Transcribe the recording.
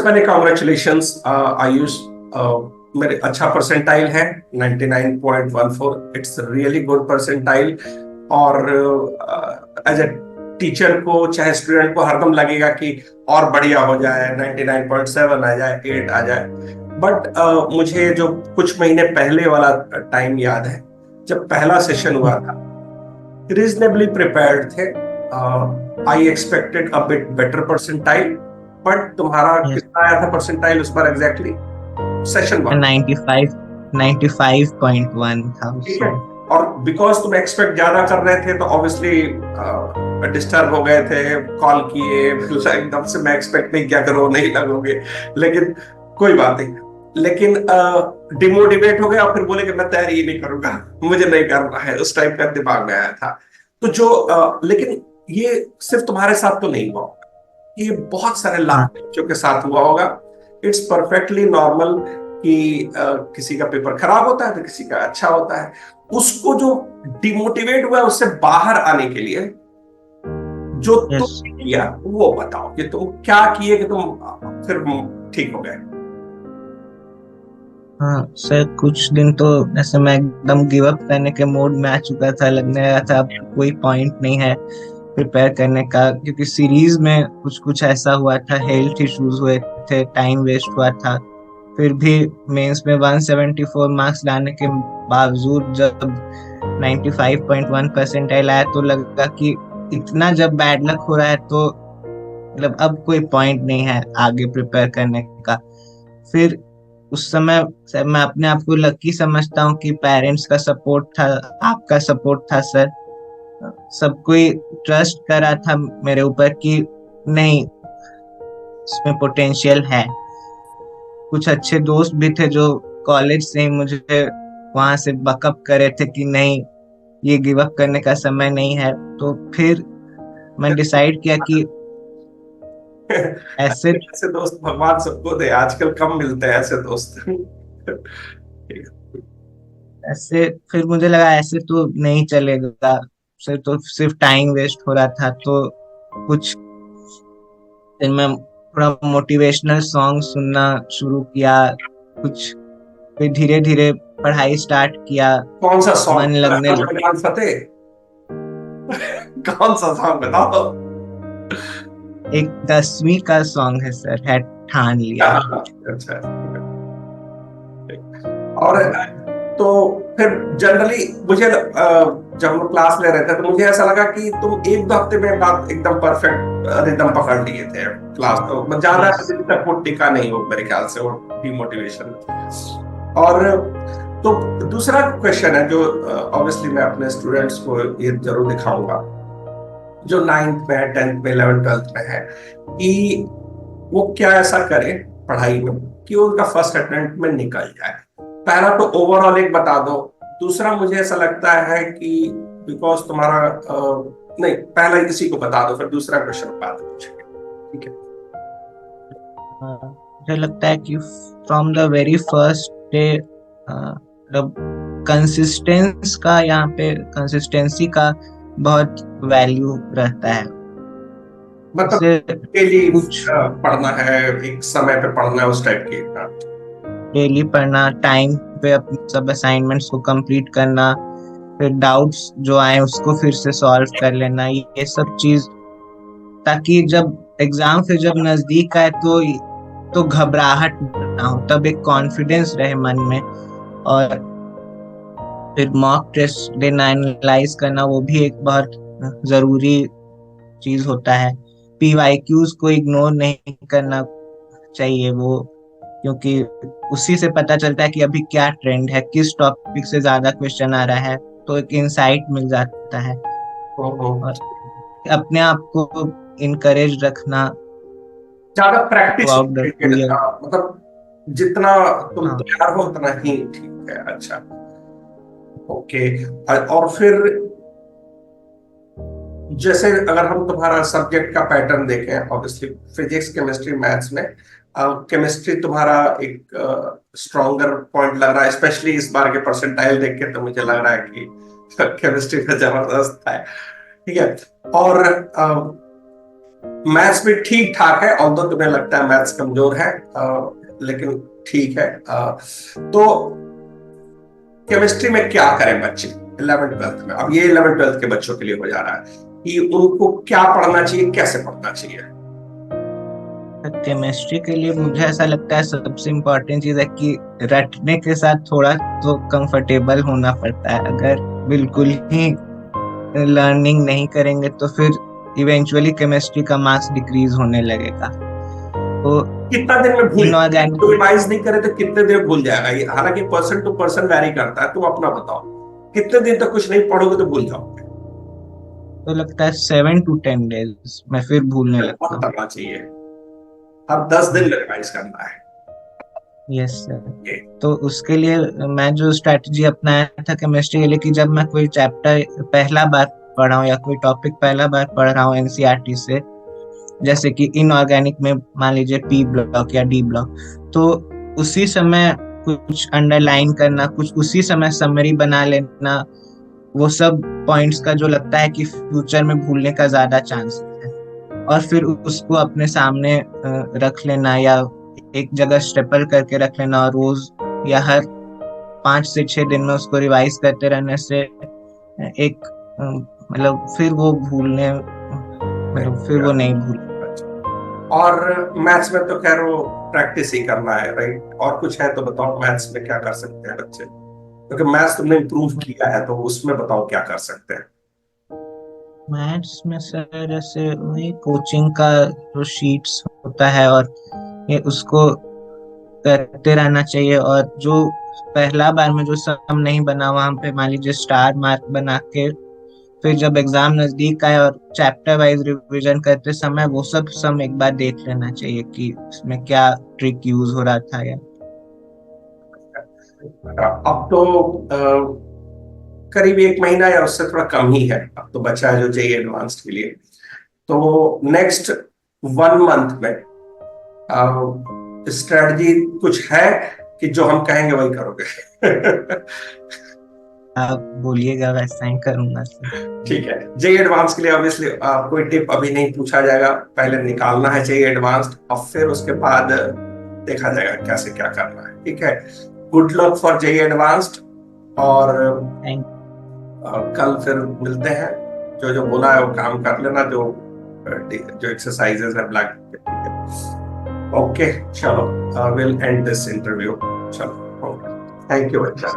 मैंने कॉन्ग्रेचुलेशंस आयुष। मेरे अच्छा परसेंटाइल है 99.14। It's really good percentile. और एज ए टीचर को चाहे स्टूडेंट को हरदम लगेगा कि और बढ़िया हो जाए, 99.7 आ जाए, 8 आ जाए। बट मुझे जो कुछ महीने पहले वाला टाइम याद है, जब पहला सेशन हुआ था, रीजनेबली प्रिपेयर्ड थे। I expected a bit better percentile. But तुम्हारा यस, कितना आया था परसेंटाइल उस पर एग्जैक्टली? Session one. 95, 95.1 था ठीक है। उसमें। और बिकॉज तुम एक्सपेक्ट ज्यादा कर रहे थे तो ऑब्वियसली डिस्टर्ब हो गए थे, कॉल किए एकदम से, मैं एक्सपेक्ट नहीं किया करो नहीं लगोगे, लेकिन कोई बात नहीं। लेकिन डिमोटिवेट हो गए और फिर बोले कि मैं तैयारी ही नहीं करूंगा, मुझे नहीं करना है, उस टाइप का दिमाग में आया था। तो लेकिन ये सिर्फ तुम्हारे साथ तो नहीं हुआ होगा, ये बहुत सारे हाँ, लाख बच्चों के साथ हुआ होगा। इट्स परफेक्टली नॉर्मल कि किसी का पेपर खराब होता है तो किसी का अच्छा होता है। उसको जो डिमोटिवेट हुआ है, उससे बाहर आने के लिए जो यस। तुमने किया वो बताओ कि तुम क्या किए कि तुम फिर ठीक हो गए। हाँ सर, कुछ दिन तो ऐसे मैं एकदम गिव अप करने के मोड में आ चुका था। लगने लगा था अब कोई पॉइंट नहीं है प्रिपेयर करने का, क्योंकि सीरीज में कुछ कुछ ऐसा हुआ था, हेल्थ इश्यूज हुए थे, टाइम वेस्ट हुआ था। फिर भी मेंस में 174 मार्क्स लाने के बावजूद जब 95.1 परसेंटाइल आया तो लगा कि इतना जब बैड लक हो रहा है तो मतलब अब कोई पॉइंट नहीं है आगे प्रिपेयर करने का। फिर उस समय सर मैं अपने आप को लकी समझता हूँ कि पेरेंट्स का सपोर्ट था, आपका सपोर्ट था सर। सब कोई ट्रस्ट कर रहा था मेरे ऊपर कि नहीं, इसमें पोटेंशियल है। कुछ अच्छे दोस्त भी थे जो कॉलेज से ही मुझे वहां से बकअप करे थे कि नहीं, ये गिव अप करने का समय नहीं है। तो फिर मैं डिसाइड किया कि ऐसे ऐसे दोस्त भगवान सबको दे, आजकल कम मिलते हैं ऐसे दोस्त। ऐसे फिर मुझे लगा ऐसे तो नहीं चलेगा। सिर्फ तो सिर्फ टाइम वेस्ट हो रहा था। तो कुछ फिर मैं थोड़ा मोटिवेशनल सॉन्ग सुनना शुरू किया। कुछ फिर धीरे धीरे पढ़ाई स्टार्ट किया। कौन सा मन सॉन्ग? लगने लगा। मैदान फतेह? कौन सा सॉन्ग बताओ। एक 10वीं का सॉन्ग है सर, है ठान लिया। अच्छा। और तो फिर जनरली मुझे जब हम क्लास ले रहे थे तो मुझे ऐसा लगा कि तुम एक दो हफ्ते में बात एकदम परफेक्ट रिदम पकड़ लिए थे। क्लास तो ज्यादा यस। दिन तक वो टिका नहीं हो मेरे ख्याल से, वो डिमोटिवेशन। और तो दूसरा क्वेश्चन है जो ऑब्वियसली मैं अपने स्टूडेंट्स को ये जरूर दिखाऊंगा, जो नाइन्थ में है, 10th में, 11th 12th में है, कि वो क्या ऐसा करे पढ़ाई में कि उनका फर्स्ट अटेम्प्ट में निकल जाए। पहला तो ओवरऑल एक बता दो। दूसरा मुझे ऐसा लगता है कि बिकॉज तुम्हारा नहीं, पहला इसी को बता दो, फिर दूसरा क्वेश्चन बाद में पूछेंगे। ठीक है। मुझे लगता है कि from the very first day मतलब कंसिस्टेंस का, यहाँ पे कंसिस्टेंसी का बहुत वैल्यू रहता है। मतलब जैसे डेली कुछ पढ़ना है, एक समय पे पढ़ना है, उस टाइप की। हाँ। डेली पढ़ना, टाइम पे अपने सब असाइनमेंट्स को कंप्लीट करना, फिर डाउट्स जो आए उसको फिर से सॉल्व कर लेना, ये सब चीज, ताकि जब एग्जाम फिर जब नजदीक आए तो घबराहट ना हो, तब एक कॉन्फिडेंस रहे मन में। और फिर मॉक टेस्ट देना, एनालाइज करना, वो भी एक बहुत जरूरी चीज होता है। पीवाईक्यूज को इग्नोर नहीं करना चाहिए वो, क्योंकि उसी से पता चलता है कि अभी क्या ट्रेंड है, किस टॉपिक से ज्यादा क्वेश्चन आ रहा है, तो एक इंसाइट मिल जाता है। और अपने आप को इनकरेज रखना ज्यादा through practice, out the 2 year. मतलब जितना तुम हाँ। तैयार हो उतना ही ठीक है। अच्छा। ओके। और फिर जैसे अगर हम तुम्हारा सब्जेक्ट का पैटर्न देखें, ऑब्वियसली फिजिक्स, केमिस्ट्री, मैथ्स में केमिस्ट्री तुम्हारा एक स्ट्रॉन्गर पॉइंट लग रहा है, स्पेशली इस बार के परसेंटाइल देख के तो मुझे लग रहा है कि केमिस्ट्री में जबरदस्त है। ठीक है। और मैथ्स भी ठीक ठाक है, ऑल्दो तुम्हें लगता है मैथ्स कमजोर है, लेकिन ठीक है। तो केमिस्ट्री में क्या करें बच्चे 11th 12th में? अब ये 11th 12th के बच्चों के लिए हो जा रहा है कि उनको क्या पढ़ना चाहिए, कैसे पढ़ना चाहिए। केमिस्ट्री के लिए मुझे ऐसा लगता है सबसे इम्पोर्टेंट चीज है कि रटने के साथ थोड़ा तो कंफर्टेबल होना पड़ता है। अगर बिल्कुल ही लर्निंग नहीं करेंगे तो फिर इवेंचुअली केमिस्ट्री का मार्क्स डिक्रीज होने लगेगा। तो कितना दिन में भूल, इनऑर्गेनिक तो रिवाइज नहीं करे तो कितने दिन में भूल जाएगा ये? हालांकि पर्सन टू पर्सन वैरी करता है, तुम अपना बताओ कितने दिन तक कुछ नहीं पढ़ोगे तो भूल जाओगे? तो लगता है 7 to 10 days में फिर भूलने लगता हूँ। करना चाहिए, हर 10 दिन में रिवाइज करना है। Yes sir. तो उसके लिए मैं जो स्ट्रेटजी अपनाया था केमिस्ट्री के लिए कि जब मैं कोई चैप्टर पहला बार पढ़ रहा हूँ या कोई टॉपिक पहला बार पढ़ रहा हूँ एनसीईआरटी से, जैसे कि इनऑर्गेनिक में मान लीजिए पी ब्लॉक या डी ब्लॉक, तो उसी समय कुछ अंडरलाइन करना, कुछ उसी समय समरी बना लेना, वो सब पॉइंट्स का जो लगता है कि फ्यूचर में भूलने का ज्यादा चांस है, और फिर उसको अपने सामने रख लेना या एक जगह स्टेपल करके रख लेना, और रोज या हर 5 से 6 दिन में उसको रिवाइज करते रहने से एक मतलब फिर वो भूलने मतलब फिर वो नहीं भूल। और मैथ्स में तो खैर वो प्रैक्टिस ही करना है, राइट? और कुछ है तो बताओ, मैथ्स में क्या कर सकते हैं बच्चे, क्योंकि मैथ्स तुमने इम्प्रूव किया है तो उसमें बताओ क्या कर सकते हैं। मैथ्स में सर जैसे वही कोचिंग का जो शीट्स होता है और ये उसको करते रहना चाहिए, और जो पहला बार में जो सम नहीं बना वहां पे मान लीजिए स्टार मार्क बना के फिर जब एग्जाम नजदीक आए और चैप्टर वाइज रिवीजन करते समय वो सब सम एक बार देख लेना चाहिए कि उसमें क्या ट्रिक यूज हो रहा था या। अब तो करीब 1 महीना या उससे थोड़ा कम ही है अब तो बचा है जो चाहिए एडवांस्ड के लिए। तो नेक्स्ट 1 मंथ में स्ट्रेटजी कुछ है कि जो हम कहेंगे वही करोगे? आप बोलिएगा वैसा ही करूंगा सर। ठीक है। जेई एडवांस के लिए ऑब्वियसली कोई टिप अभी नहीं पूछा जाएगा, पहले निकालना है जेई एडवांस और फिर उसके बाद देखा जाएगा कैसे क्या करना है। ठीक है, good luck for JEE advanced, और कल फिर मिलते हैं। जो जो बोला है वो काम कर लेना, जो जो एक्सरसाइजेस है ब्लैक। ओके चलो, विल एंड दिस इंटरव्यू। चलो, थैंक यू बच्चा।